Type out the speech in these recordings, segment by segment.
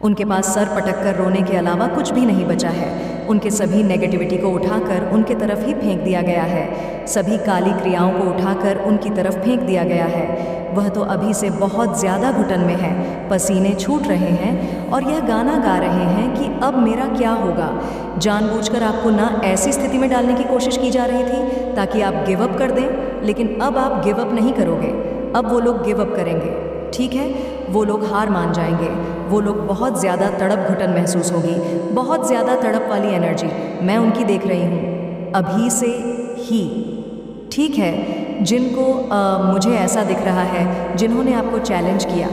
उनके पास सर पटक कर रोने के अलावा कुछ भी नहीं बचा है। उनके सभी नेगेटिविटी को उठाकर उनके तरफ ही फेंक दिया गया है। सभी काली क्रियाओं को उठाकर उनकी तरफ फेंक दिया गया है। वह तो अभी से बहुत ज़्यादा घुटन में है, पसीने छूट रहे हैं और यह गाना गा रहे हैं कि अब मेरा क्या होगा। जानबूझकर आपको ना ऐसी स्थिति में डालने की कोशिश की जा रही थी ताकि आप गिव अप कर दें, लेकिन अब आप गिव अप नहीं करोगे। अब वो लोग गिव अप करेंगे, ठीक है। वो लोग हार मान जाएंगे। वो लोग बहुत ज़्यादा तड़प घुटन महसूस होगी, बहुत ज़्यादा तड़प वाली एनर्जी मैं उनकी देख रही हूँ अभी से ही, ठीक है। जिनको मुझे ऐसा दिख रहा है, जिन्होंने आपको चैलेंज किया,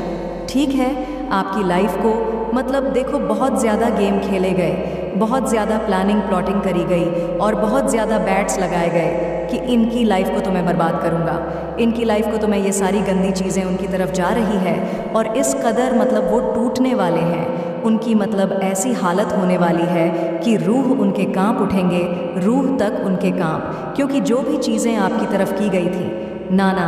ठीक है, आपकी लाइफ को मतलब देखो बहुत ज़्यादा गेम खेले गए, बहुत ज़्यादा प्लानिंग प्लॉटिंग करी गई और बहुत ज़्यादा बैट्स लगाए गए कि इनकी लाइफ को तो मैं बर्बाद करूँगा, इनकी लाइफ को तो मैं, ये सारी गंदी चीज़ें उनकी तरफ जा रही है और इस कदर मतलब वो टूटने वाले हैं। उनकी मतलब ऐसी हालत होने वाली है कि रूह उनके कांप उठेंगे, रूह तक उनके कांप, क्योंकि जो भी चीज़ें आपकी तरफ की गई थी, नाना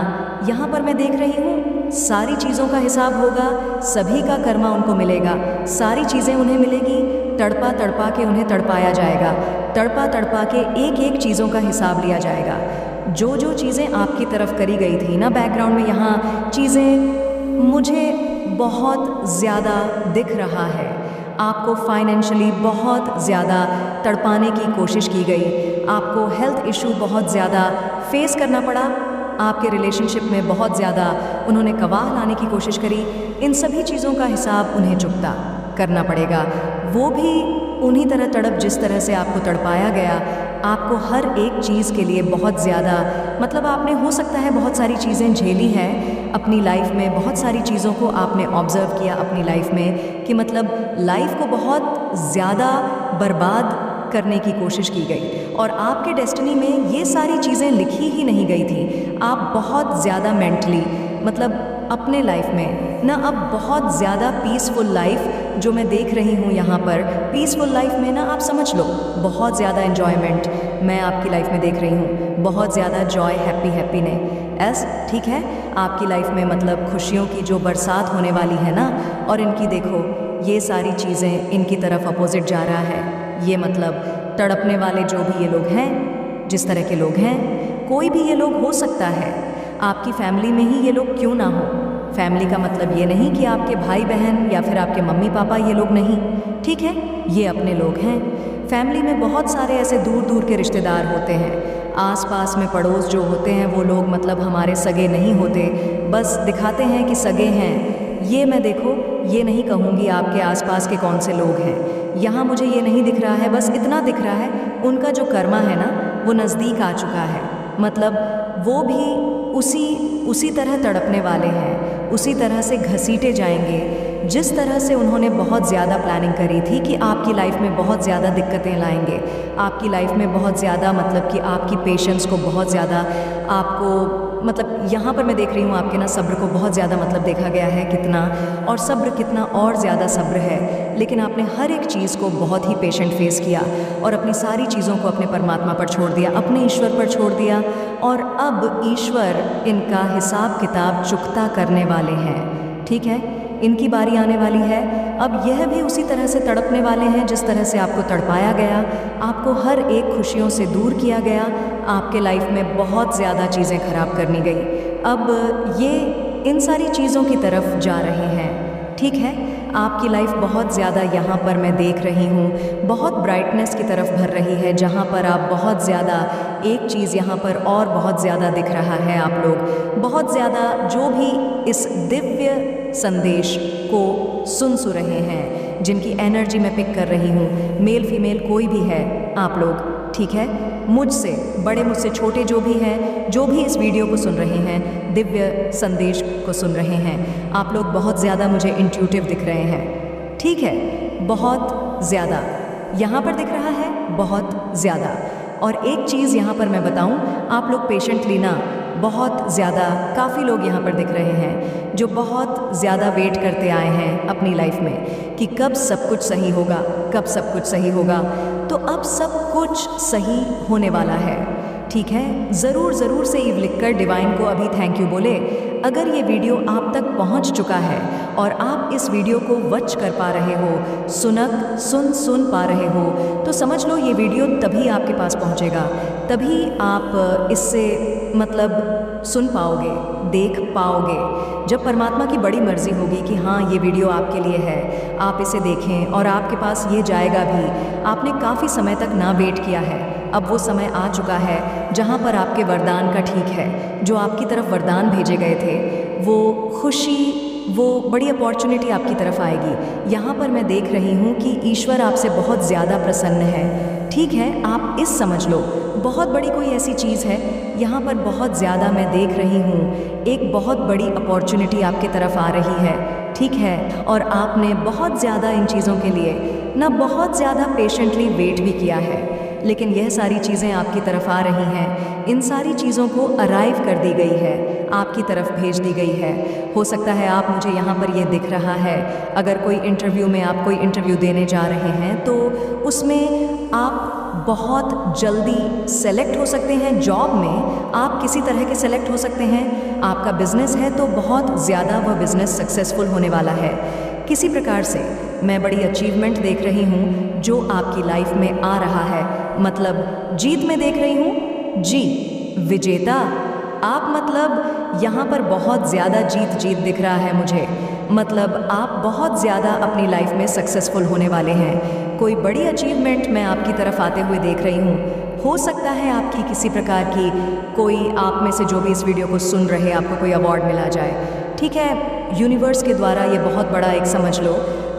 यहाँ पर मैं देख रही हूँ सारी चीज़ों का हिसाब होगा, सभी का कर्मा उनको मिलेगा, सारी चीज़ें उन्हें मिलेगी। तड़पा तड़पा के उन्हें तड़पाया जाएगा, तड़पा तड़पा के एक एक चीज़ों का हिसाब लिया जाएगा। जो जो चीज़ें आपकी तरफ करी गई थी ना, बैकग्राउंड में यहाँ चीज़ें मुझे बहुत ज़्यादा दिख रहा है। आपको फाइनेंशियली बहुत ज़्यादा तड़पाने की कोशिश की गई, आपको हेल्थ इशू बहुत ज़्यादा फेस करना पड़ा, आपके रिलेशनशिप में बहुत ज़्यादा उन्होंने गवाह लाने की कोशिश करी। इन सभी चीज़ों का हिसाब उन्हें चुकता करना पड़ेगा। वो भी उन्हीं तरह तड़प जिस तरह से आपको तड़पाया गया। आपको हर एक चीज़ के लिए बहुत ज़्यादा मतलब आपने हो सकता है बहुत सारी चीज़ें झेली है अपनी लाइफ में, बहुत सारी चीज़ों को आपने ऑब्ज़र्व किया अपनी लाइफ में कि मतलब लाइफ को बहुत ज़्यादा बर्बाद करने की कोशिश की गई और आपके डेस्टिनी में ये सारी चीज़ें लिखी ही नहीं गई थी। आप बहुत ज़्यादा मेंटली मतलब अपने लाइफ में ना अब बहुत ज़्यादा पीसफुल लाइफ जो मैं देख रही हूँ यहाँ पर, पीसफुल लाइफ में ना आप समझ लो बहुत ज़्यादा एन्जॉयमेंट मैं आपकी लाइफ में देख रही हूँ, बहुत ज़्यादा जॉय, हैप्पीनेस, ठीक है। आपकी लाइफ में मतलब खुशियों की जो बरसात होने वाली है ना, और इनकी देखो ये सारी चीज़ें इनकी तरफ अपोजिट जा रहा है। ये मतलब तड़पने वाले जो भी ये लोग हैं, जिस तरह के लोग हैं, कोई भी ये लोग हो सकता है। आपकी फैमिली में ही ये लोग क्यों ना हो, फैमिली का मतलब ये नहीं कि आपके भाई बहन या फिर आपके मम्मी पापा, ये लोग नहीं, ठीक है, ये अपने लोग हैं। फैमिली में बहुत सारे ऐसे दूर दूर के रिश्तेदार होते हैं, आसपास में पड़ोस जो होते हैं वो लोग मतलब हमारे सगे नहीं होते, बस दिखाते हैं कि सगे हैं। ये मैं देखो ये नहीं कहूँगी आपके आसपास के कौन से लोग हैं, यहाँ मुझे ये नहीं दिख रहा है, बस इतना दिख रहा है उनका जो कर्मा है ना वो नज़दीक आ चुका है। मतलब वो भी उसी तरह तड़पने वाले हैं, उसी तरह से घसीटे जाएंगे जिस तरह से उन्होंने बहुत ज़्यादा प्लानिंग करी थी कि आपकी लाइफ में बहुत ज़्यादा दिक्कतें लाएंगे, आपकी लाइफ में बहुत ज़्यादा मतलब कि आपकी पेशेंस को बहुत ज़्यादा आपको मतलब यहाँ पर मैं देख रही हूँ आपके ना सब्र को बहुत ज़्यादा मतलब देखा गया है कितना, और सब्र कितना और ज़्यादा सब्र है, लेकिन आपने हर एक चीज़ को बहुत ही पेशेंट फेस किया और अपनी सारी चीज़ों को अपने परमात्मा पर छोड़ दिया, अपने ईश्वर पर छोड़ दिया, और अब ईश्वर इनका हिसाब किताब चुकता करने वाले हैं, ठीक है। इनकी बारी आने वाली है। अब यह भी उसी तरह से तड़पने वाले हैं जिस तरह से आपको तड़पाया गया, आपको हर एक खुशियों से दूर किया गया, आपके लाइफ में बहुत ज़्यादा चीज़ें खराब करनी गई। अब ये इन सारी चीज़ों की तरफ जा रहे हैं, ठीक है। आपकी लाइफ बहुत ज़्यादा यहाँ पर मैं देख रही हूँ बहुत ब्राइटनेस की तरफ भर रही है, जहाँ पर आप बहुत ज़्यादा एक चीज़ यहाँ पर और बहुत ज़्यादा दिख रहा है, आप लोग बहुत ज़्यादा जो भी इस दिव्य संदेश को सुन रहे हैं, जिनकी एनर्जी मैं पिक कर रही हूँ, मेल फीमेल कोई भी है आप लोग, ठीक है, मुझसे बड़े मुझसे छोटे जो भी हैं, जो भी इस वीडियो को सुन रहे हैं, दिव्य संदेश को सुन रहे हैं, आप लोग बहुत ज़्यादा मुझे इंट्यूटिव दिख रहे हैं, ठीक है, बहुत ज़्यादा यहाँ पर दिख रहा है, बहुत ज़्यादा। और एक चीज़ यहाँ पर मैं बताऊँ, आप लोग पेशेंटली ना बहुत ज़्यादा काफ़ी लोग यहाँ पर दिख रहे हैं जो बहुत ज़्यादा वेट करते आए हैं अपनी लाइफ में कि कब सब कुछ सही होगा, कब सब कुछ सही होगा। तो अब सब कुछ सही होने वाला है। ठीक है, ज़रूर से ईव लिखकर डिवाइन को अभी थैंक यू बोले। अगर ये वीडियो आप तक पहुंच चुका है और आप इस वीडियो को वॉच कर पा रहे हो, सुन पा रहे हो, तो समझ लो ये वीडियो तभी आपके पास पहुंचेगा, तभी आप इससे सुन पाओगे, देख पाओगे, जब परमात्मा की बड़ी मर्जी होगी कि हाँ ये वीडियो आपके लिए है, आप इसे देखें और आपके पास ये जाएगा भी। आपने काफ़ी समय तक ना वेट किया है, अब वो समय आ चुका है जहाँ पर आपके वरदान का ठीक है, जो आपकी तरफ वरदान भेजे गए थे, वो खुशी, वो बड़ी अपॉर्चुनिटी आपकी तरफ आएगी। यहाँ पर मैं देख रही हूँ कि ईश्वर आपसे बहुत ज़्यादा प्रसन्न है। ठीक है, आप इस समझ लो बहुत बड़ी कोई ऐसी चीज़ है, यहाँ पर बहुत ज़्यादा मैं देख रही हूँ, एक बहुत बड़ी अपॉर्चुनिटी आपकी तरफ आ रही है। ठीक है, और आपने बहुत ज़्यादा इन चीज़ों के लिए ना बहुत ज़्यादा पेशेंटली वेट भी किया है, लेकिन यह सारी चीज़ें आपकी तरफ आ रही हैं। इन सारी चीज़ों को अराइव कर दी गई है, आपकी तरफ भेज दी गई है। हो सकता है आप मुझे यहाँ पर ये दिख रहा है, अगर कोई इंटरव्यू में आप कोई इंटरव्यू देने जा रहे हैं तो उसमें आप बहुत जल्दी सेलेक्ट हो सकते हैं। जॉब में आप किसी तरह के सेलेक्ट हो सकते हैं। आपका बिजनेस है तो बहुत ज़्यादा वह बिजनेस सक्सेसफुल होने वाला है। किसी प्रकार से मैं बड़ी अचीवमेंट देख रही हूँ जो आपकी लाइफ में आ रहा है, जीत में देख रही हूँ जी, विजेता आप यहाँ पर बहुत ज़्यादा जीत दिख रहा है मुझे। आप बहुत ज़्यादा अपनी लाइफ में सक्सेसफुल होने वाले हैं। कोई बड़ी अचीवमेंट मैं आपकी तरफ आते हुए देख रही हूँ। हो सकता है आपकी किसी प्रकार की कोई, आप में से जो भी इस वीडियो को सुन रहे, आपको कोई अवार्ड मिला जाए। ठीक है, यूनिवर्स के द्वारा ये बहुत बड़ा एक समझ लो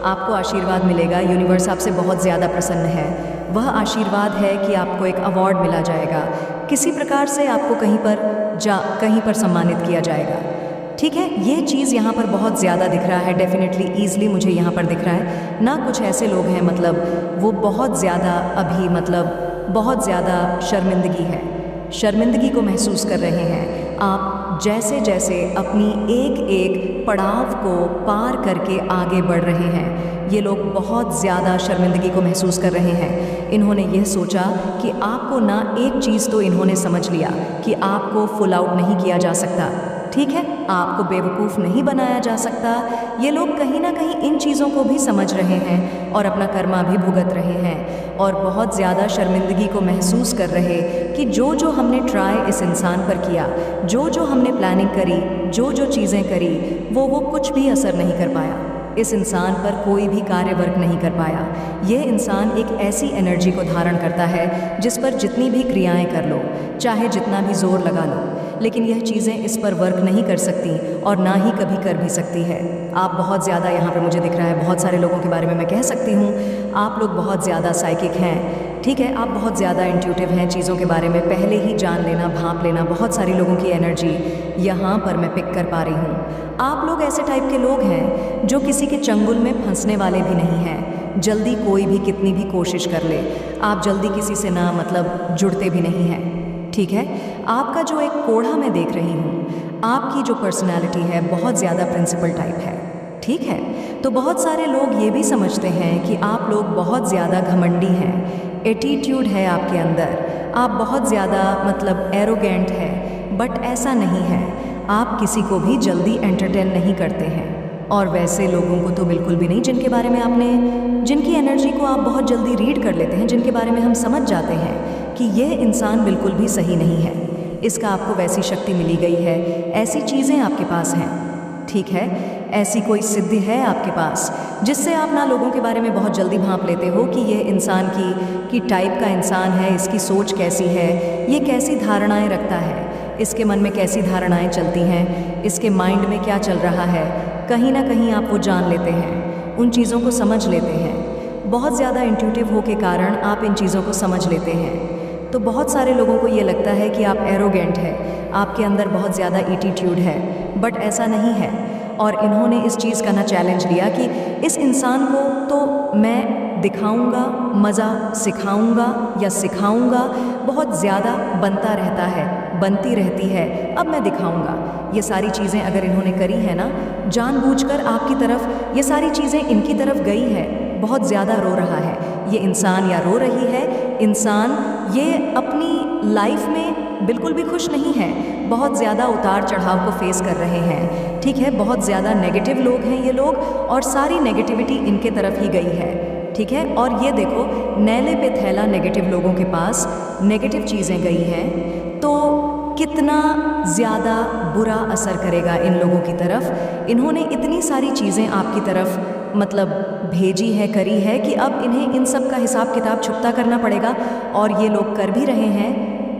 आपको आशीर्वाद मिलेगा। यूनिवर्स आपसे बहुत ज़्यादा प्रसन्न है। वह आशीर्वाद है कि आपको एक अवार्ड मिला जाएगा, किसी प्रकार से आपको कहीं पर सम्मानित किया जाएगा। ठीक है, ये चीज़ यहाँ पर बहुत ज़्यादा दिख रहा है, डेफिनेटली ईज़िली मुझे यहाँ पर दिख रहा है ना। कुछ ऐसे लोग हैं वो बहुत ज़्यादा अभी बहुत ज़्यादा शर्मिंदगी को महसूस कर रहे हैं। आप जैसे जैसे अपनी एक पड़ाव को पार करके आगे बढ़ रहे हैं, ये लोग बहुत ज़्यादा शर्मिंदगी को महसूस कर रहे हैं। इन्होंने यह सोचा कि आपको ना एक चीज़ तो इन्होंने समझ लिया कि आपको फुल आउट नहीं किया जा सकता। ठीक है, आपको बेवकूफ़ नहीं बनाया जा सकता। ये लोग कहीं ना कहीं इन चीज़ों को भी समझ रहे हैं और अपना कर्मा भी भुगत रहे हैं और बहुत ज़्यादा शर्मिंदगी को महसूस कर रहे कि जो हमने ट्राई इस इंसान पर किया, जो हमने प्लानिंग करी, जो चीज़ें करी, वो कुछ भी असर नहीं कर पाया। इस इंसान पर कोई भी कार्य वर्क नहीं कर पाया। यह इंसान एक ऐसी एनर्जी को धारण करता है जिस पर जितनी भी क्रियाएं कर लो, चाहे जितना भी जोर लगा लो, लेकिन यह चीज़ें इस पर वर्क नहीं कर सकती और ना ही कभी कर भी सकती है। आप बहुत ज़्यादा यहाँ पर मुझे दिख रहा है, बहुत सारे लोगों के बारे में मैं कह सकती हूँ, आप लोग बहुत ज़्यादा साइकिक हैं। ठीक है, आप बहुत ज़्यादा इंट्यूटिव हैं, चीज़ों के बारे में पहले ही जान लेना, भांप लेना। बहुत सारे लोगों की एनर्जी यहाँ पर मैं पिक कर पा रही हूँ। आप लोग ऐसे टाइप के लोग हैं जो किसी के चंगुल में फंसने वाले भी नहीं हैं। जल्दी कोई भी कितनी भी कोशिश कर ले, आप जल्दी किसी से ना जुड़ते भी नहीं हैं। ठीक है, आपका जो एक कोढ़ा मैं देख रही हूँ, आपकी जो पर्सनैलिटी है बहुत ज़्यादा प्रिंसिपल टाइप है। ठीक है, तो बहुत सारे लोग ये भी समझते हैं कि आप लोग बहुत ज़्यादा घमंडी हैं, एटीट्यूड है आपके अंदर, आप बहुत ज़्यादा एरोगेंट है, बट ऐसा नहीं है। आप किसी को भी जल्दी एंटरटेन नहीं करते हैं, और वैसे लोगों को तो बिल्कुल भी नहीं जिनकी एनर्जी को आप बहुत जल्दी रीड कर लेते हैं, जिनके बारे में हम समझ जाते हैं कि यह इंसान बिल्कुल भी सही नहीं है। इसका आपको वैसी शक्ति मिली गई है, ऐसी चीज़ें आपके पास हैं। ठीक है, ऐसी कोई सिद्धि है आपके पास जिससे आप ना लोगों के बारे में बहुत जल्दी भांप लेते हो कि यह इंसान की टाइप का इंसान है, इसकी सोच कैसी है, ये कैसी धारणाएं रखता है, इसके मन में कैसी धारणाएं चलती हैं, इसके माइंड में क्या चल रहा है। कहीं ना कहीं आप वो जान लेते हैं, उन चीज़ों को समझ लेते हैं। बहुत ज़्यादा इंट्यूटिव हो के कारण आप इन चीज़ों को समझ लेते हैं। तो बहुत सारे लोगों को ये लगता है कि आप एरोगेंट है, आपके अंदर बहुत ज़्यादा एटीट्यूड है, बट ऐसा नहीं है। और इन्होंने इस चीज़ का ना चैलेंज लिया कि इस इंसान को तो मैं दिखाऊंगा, मज़ा सिखाऊंगा या सिखाऊंगा, बहुत ज़्यादा बनता रहता है, बनती रहती है, अब मैं दिखाऊंगा। ये सारी चीज़ें अगर इन्होंने करी है ना, जानबूझकर आपकी तरफ ये सारी चीज़ें इनकी तरफ गई है। बहुत ज़्यादा रो रहा है ये इंसान या रो रही है इंसान, ये अपनी लाइफ में बिल्कुल भी खुश नहीं हैं, बहुत ज़्यादा उतार चढ़ाव को फेस कर रहे हैं। ठीक है, बहुत ज़्यादा नेगेटिव लोग हैं ये लोग, और सारी नेगेटिविटी इनके तरफ ही गई है। ठीक है, और ये देखो, नैले पे थैला नेगेटिव लोगों के पास नेगेटिव चीज़ें गई हैं, तो कितना ज़्यादा बुरा असर करेगा इन लोगों की तरफ। इन्होंने इतनी सारी चीज़ें आपकी तरफ मतलब भेजी है, करी है, कि अब इन्हें इन सब का हिसाब किताब चुकता करना पड़ेगा, और ये लोग कर भी रहे हैं।